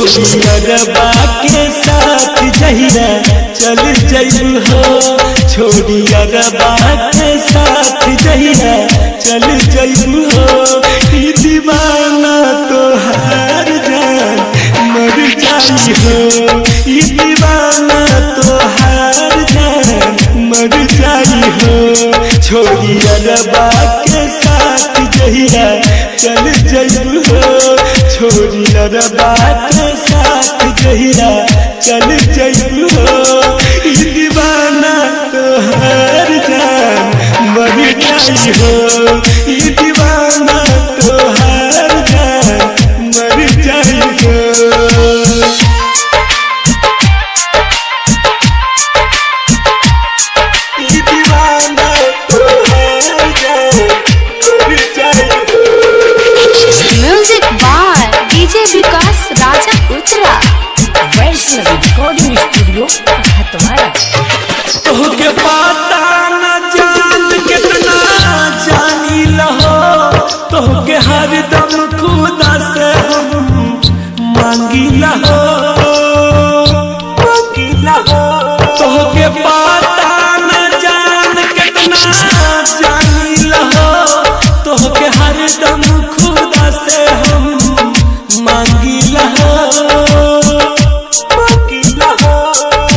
छोड़ियरबा के साथ जहिया चल जइबू हो, छोड़ियरबा के साथ जहिया चल जइबू हो। ई दीवाना तोहार जान मर जाई हो, ई दीवाना तोहार जान मर जाई हो। छोड़ियरबा के साथ जहिया चल जइबू हो, छोड़ियरबा के साथ जहिया चल जइबू हो। ई दीवाना तोहार जान मर जाई हो, ई दीवाना तोहार जान मर जाई हो। विकास राजा उतरा वैष्णवी रिकॉर्डिंग स्टूडियो तुम्हारा। तोहके पता न जान कितना जानी लहो, तोहके हर दम खुदा से हम मांगी लहो, मांगी लहो। तोहके पता न जान कितना जानी लहो, तोहके हर दम खुदा से हम मांगी लहो, मांगी लहो।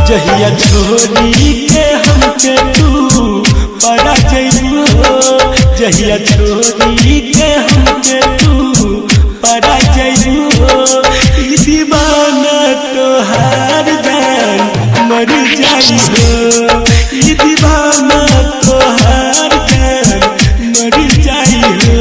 जहिया छोड़ी के हमके तू परा जइबू हो, जहिया छोड़ी के हमके तू परा जइबू हो। ई दीवाना तोहार जान मर जाई हो, ई दीवाना तोहार जान मर जाई हो।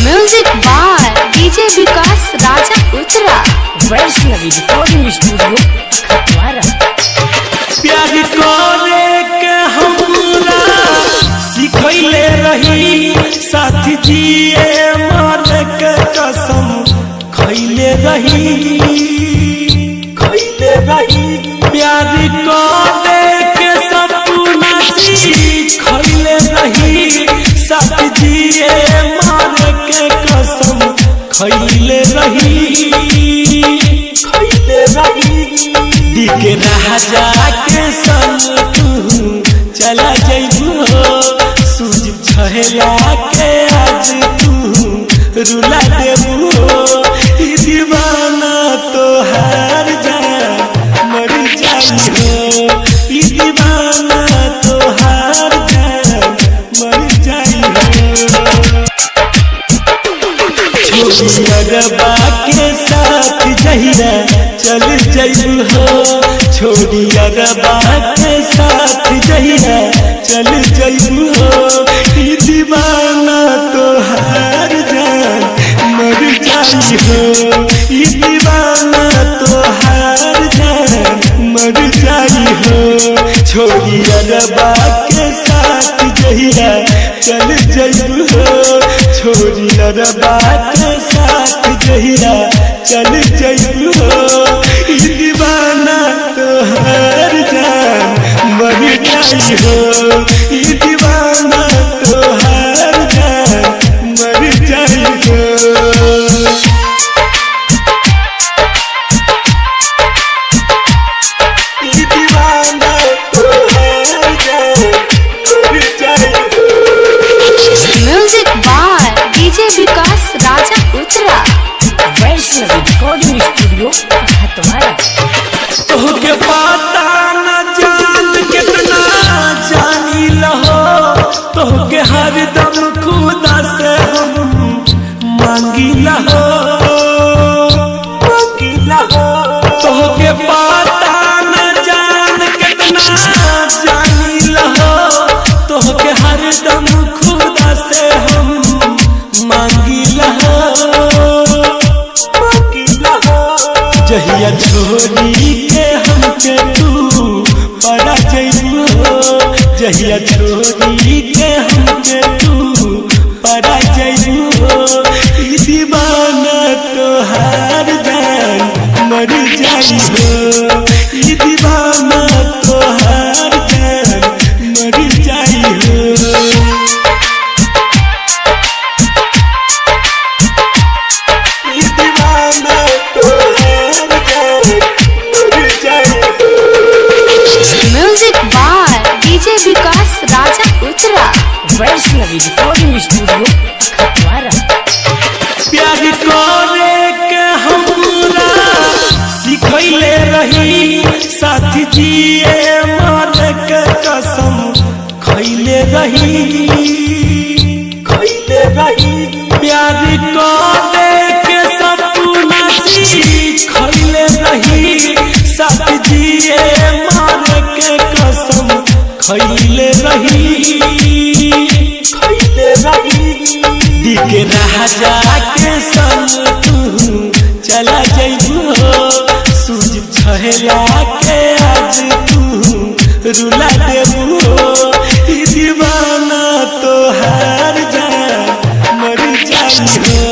म्यूजिक बाय डीजे विकास राजा उतरा वैष्णवी रिकॉर्डिंग स्टूडियो तुम्हारा। प्यार करे के हमरा सिखैले रही, साथ जिए मरे के कसम खैले रही, खैले रही। प्यार करे के सपना सिखैले रही, साथ जिए मरे के कसम खैले रही, खैले रही। दिखे राजा के संग तू चला जइबू हो, सूझ छहला के आज तू रुला देबू हो। ई दीवाना तोहार जान मर जाई हो, ई दीवाना तोहार जान मर जाई हो। छोड़ियरबा के साथ जहिया चल जइबू हो, छोड़ियरबा के साथ जहिया चल जइबू हो। ई दीवाना तोहार जान मर जाई हो, ई दीवाना तोहार जान मर जाई हो। छोड़ियरबा के साथ जहिया चल जइबू हो, छोड़ियरबा के साथ जहिया चल जइबू हो। ई दीवाना तोहार जान मर जाई हो, ई दीवाना तोहार जान मर जाई हो। म्यूजिक बाय डीजे विकास राजा उतरा वैष्णवी रिकॉर्डिंग स्टूडियो तुम्हारा। तोहके पता न जान कितना जानी लहो, तोहके हर दम खुदा से हम मांगी लहो, मांगी लहो। तोहके पता न जान कितना जानी लहो, तोहके हर दम खुदा से हम मांगी लहो, मांगी लहो। जहिया छोड़ी के हमके तू परा जइबू हो, जहिया छोड़ी के हमके तू परा जइबू हो। ई दीवाना तोहार जान मर जाई हो, ई दीवाना तोहार रिकॉर्डिंग स्टूडियो खतवारा। प्यार करे के हमरा सिखैले रही साथ जिए मरे के कसम खैले रही प्यार करे के सपना सिखैले रही साथ जिए मरे के कसम खैले रही दिखे राजा के संग तू चला जइबू सूझ छहला के आज तू रुला देबू दीवाना तो हार जा मर जाई हो